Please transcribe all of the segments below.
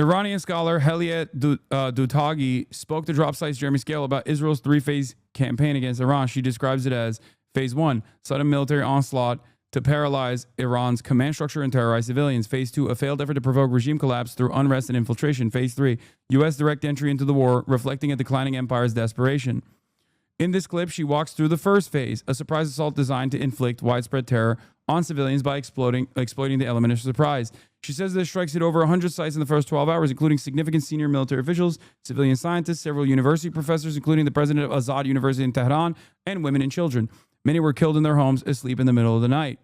Iranian scholar Helia Doutagi spoke to Drop Site's Jeremy Scale about Israel's three-phase campaign against Iran. She describes it as phase one, sudden military onslaught to paralyze Iran's command structure and terrorize civilians. Phase two, a failed effort to provoke regime collapse through unrest and infiltration. Phase three, U.S. direct entry into the war, reflecting a declining empire's desperation. In this clip, she walks through the first phase, a surprise assault designed to inflict widespread terror on civilians by exploiting the element of surprise. She says the strikes hit over 100 sites in the first 12 hours, including significant senior military officials, civilian scientists, several university professors, including the president of Azad University in Tehran, and women and children. Many were killed in their homes, asleep in the middle of the night.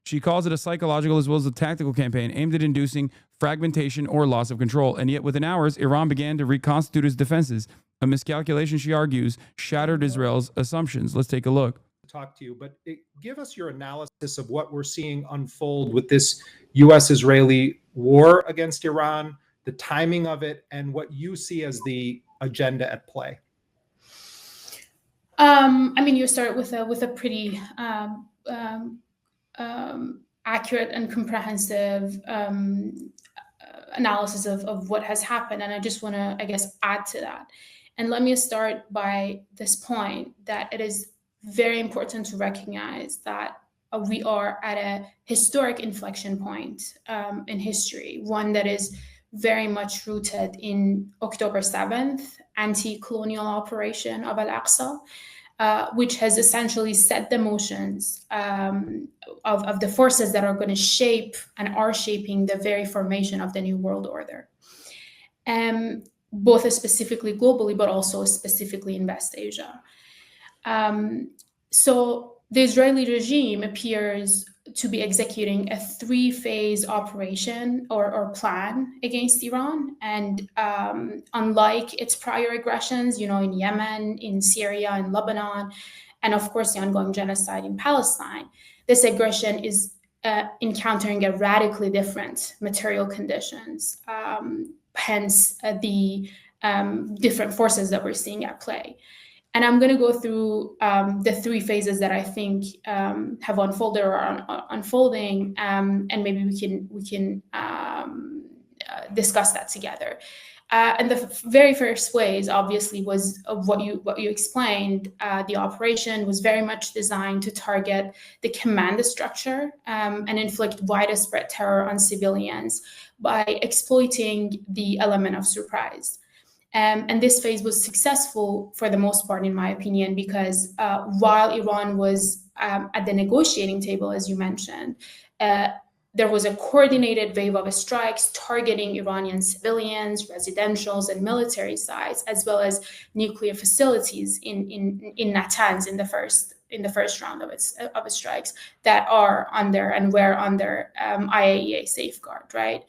She calls it a psychological as well as a tactical campaign aimed at inducing fragmentation or loss of control. And yet, within hours, Iran began to reconstitute its defenses. A miscalculation, she argues, shattered Israel's assumptions. Let's take a look. Talk to you, but give us your analysis of what we're seeing unfold with this U.S.-Israeli war against Iran, the timing of it, and what you see as the agenda at play. I mean, you start with a pretty accurate and comprehensive analysis of what has happened, and I just want to, I guess, add to that. And let me start by this point that it is very important to recognize that we are at a historic inflection point in history, one that is very much rooted in October 7th, anti-colonial operation of Al-Aqsa, which has essentially set the motions of the forces that are going to shape and are shaping the very formation of the New World Order. Both specifically globally, but also specifically in West Asia. So the Israeli regime appears to be executing a three-phase operation or plan against Iran. And unlike its prior aggressions, in Yemen, in Syria, in Lebanon, and of course the ongoing genocide in Palestine, this aggression is encountering a radically different material conditions. Hence the different forces that we're seeing at play. And I'm going to go through the three phases that I think have unfolded or are unfolding, and maybe we can discuss that together. And the very first phase, obviously, was what you explained. The operation was very much designed to target the command structure and inflict widespread terror on civilians by exploiting the element of surprise. And this phase was successful for the most part, in my opinion, because while Iran was at the negotiating table, as you mentioned, there was a coordinated wave of strikes targeting Iranian civilians, residentials, and military sites, as well as nuclear facilities in Natanz in the first round of its strikes that are under and were under IAEA safeguard, right?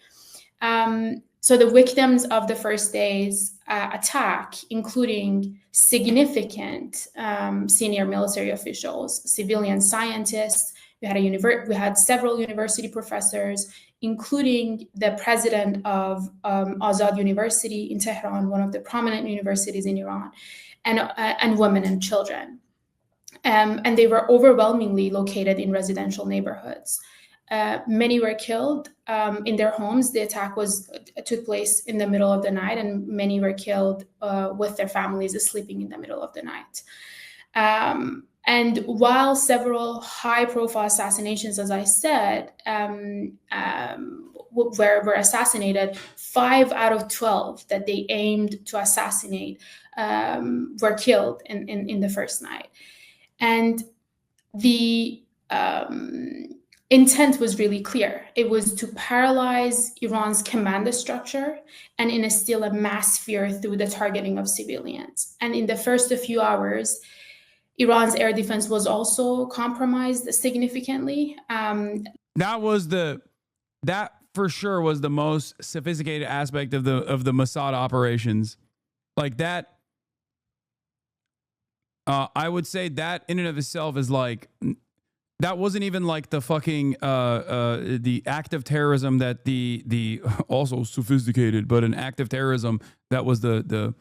So the victims of the first day's attack, including significant senior military officials, civilian scientists. We had several university professors, including the president of Azad University in Tehran, one of the prominent universities in Iran, and women and children. And they were overwhelmingly located in residential neighborhoods. Many were killed in their homes. The attack took place in the middle of the night, and many were killed with their families sleeping in the middle of the night. And while several high-profile assassinations, as I said, were assassinated, 5 out of 12 that they aimed to assassinate were killed in the first night. And the intent was really clear. It was to paralyze Iran's command structure and instill a mass fear through the targeting of civilians. And in the first few hours, Iran's air defense was also compromised significantly. That for sure was the most sophisticated aspect of the Mossad operations. Like that, I would say that in and of itself is like, that wasn't even like the fucking the act of terrorism that the also sophisticated, but an act of terrorism that was the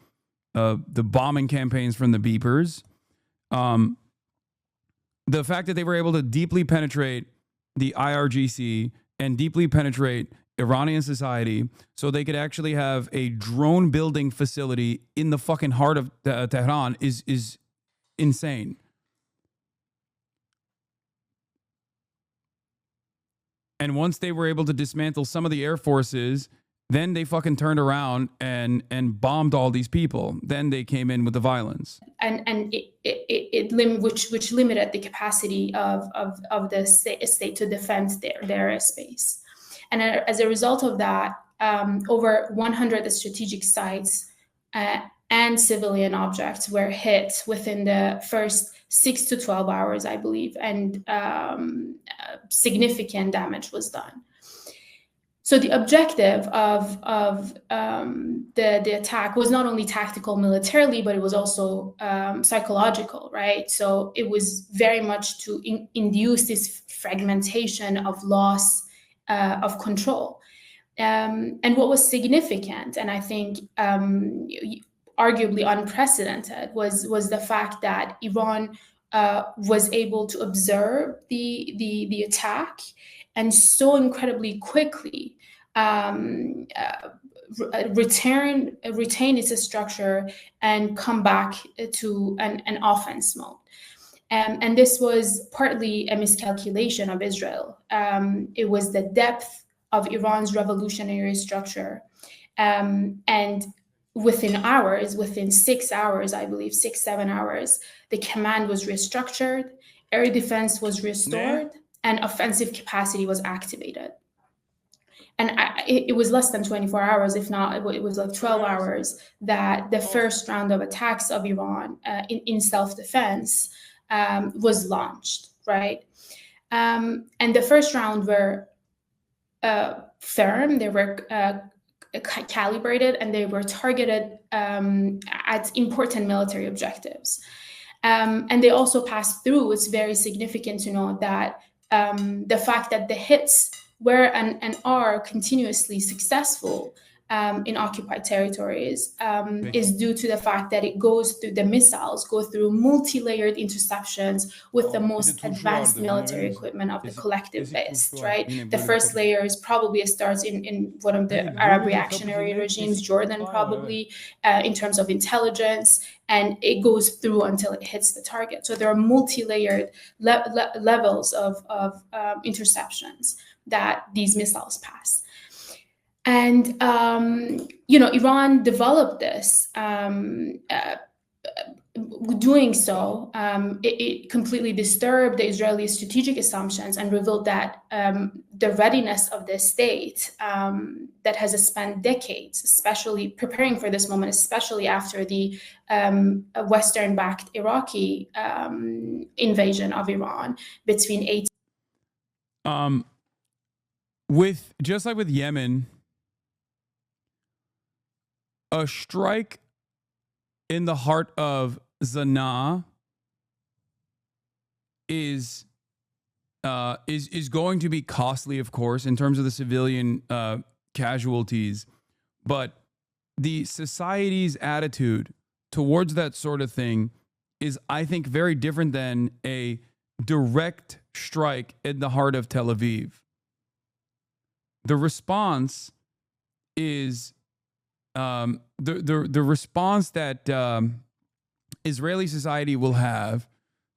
bombing campaigns from the beepers. The fact that they were able to deeply penetrate the IRGC and deeply penetrate Iranian society so they could actually have a drone building facility in the fucking heart of Tehran is insane. And once they were able to dismantle some of the air forces, then they fucking turned around and bombed all these people. Then they came in with the violence. And which limited the capacity of the state to defend their airspace. And as a result of that, over 100 strategic sites and civilian objects were hit within the first 6 to 12 hours, I believe, and significant damage was done. So the objective of the attack was not only tactical militarily, but it was also psychological, right? So it was very much to induce this fragmentation of loss of control. And what was significant, and I think arguably unprecedented, was the fact that Iran was able to observe the attack and so incredibly quickly retain its structure and come back to an offense mode. And this was partly a miscalculation of Israel. It was the depth of Iran's revolutionary structure. And within 6 hours, I believe, 7 hours, the command was restructured, air defense was restored, and offensive capacity was activated. And it was less than 24 hours, if not, it was like 12 hours, that the first round of attacks of Iran in self-defense was launched, right? And the first round were firm, they were calibrated, and they were targeted at important military objectives. And they also passed through, it's very significant to note that the fact that the hits were and are continuously successful in occupied territories is due to the fact that it goes through, the missiles go through multi-layered interceptions with the most advanced military equipment of the collective base, right? The first layers probably starts in one of the Arab reactionary regimes, Jordan probably, in terms of intelligence, and it goes through until it hits the target. So there are multi-layered levels of interceptions that these missiles pass. And, Iran developed this. Doing so, it completely disturbed the Israeli strategic assumptions and revealed that the readiness of the state that has spent decades, especially preparing for this moment, especially after the Western-backed Iraqi invasion of Iran between 18... Just like with Yemen, a strike in the heart of Sana'a is going to be costly, of course, in terms of the civilian casualties, but the society's attitude towards that sort of thing is, I think, very different than a direct strike in the heart of Tel Aviv. The response is the response that Israeli society will have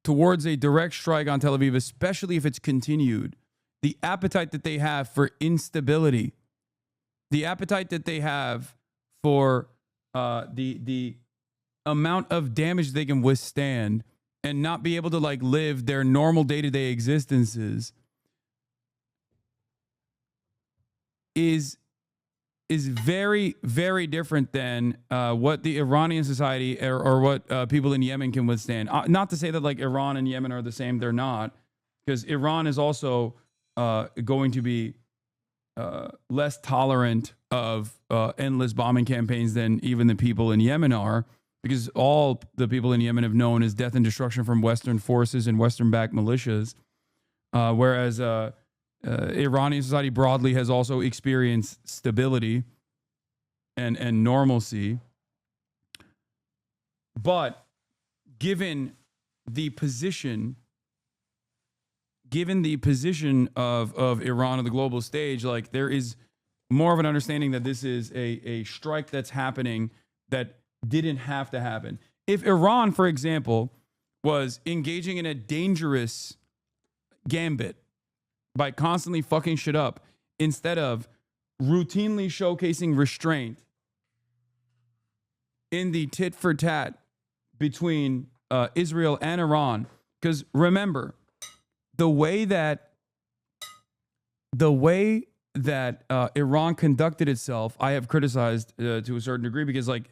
towards a direct strike on Tel Aviv, especially if it's continued, the appetite that they have for instability, the appetite that they have for the amount of damage they can withstand and not be able to live their normal day-to-day existences is very, very different than what the Iranian society or what people in Yemen can withstand. Not to say that Iran and Yemen are the same. They're not, because Iran is also going to be less tolerant of endless bombing campaigns than even the people in Yemen are, because all the people in Yemen have known is death and destruction from Western forces and Western-backed militias, whereas Iranian society broadly has also experienced stability and normalcy. But given the position of Iran on the global stage, there is more of an understanding that this is a strike that's happening that didn't have to happen. If Iran, for example, was engaging in a dangerous gambit by constantly fucking shit up instead of routinely showcasing restraint in the tit for tat between Israel and Iran, because remember, the way that Iran conducted itself, I have criticized to a certain degree, because like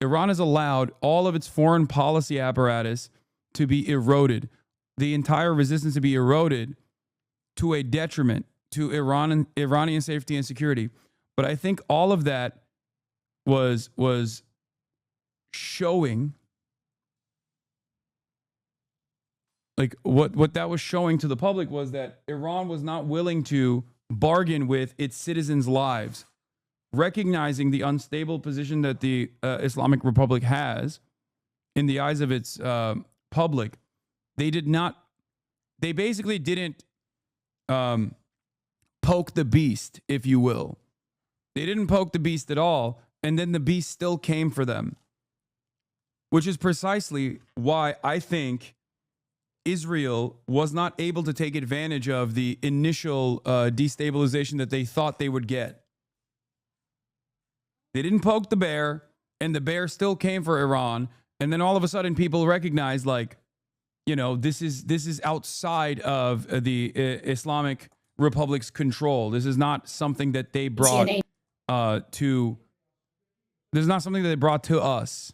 Iran has allowed all of its foreign policy apparatus to be eroded, the entire resistance to be eroded to a detriment to Iranian safety and security. But I think all of that was showing, like what that was showing to the public was that Iran was not willing to bargain with its citizens' lives, recognizing the unstable position that the Islamic Republic has in the eyes of its public. They basically didn't poke the beast, if you will. They didn't poke the beast at all, and then the beast still came for them, which is precisely why I think Israel was not able to take advantage of the initial destabilization that they thought they would get. They didn't poke the bear, and the bear still came for Iran. And then all of a sudden, people recognize, like, you know, this is outside of the Islamic Republic's control. This is not something that they brought to. This is not something that they brought to us.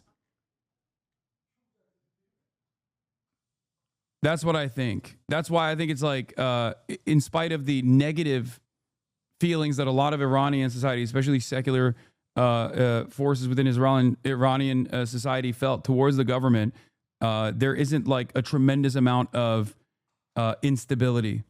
That's what I think. That's why I think it's like, in spite of the negative feelings that a lot of Iranian society, especially secular forces within Iranian society, felt towards the government, there isn't like a tremendous amount of instability.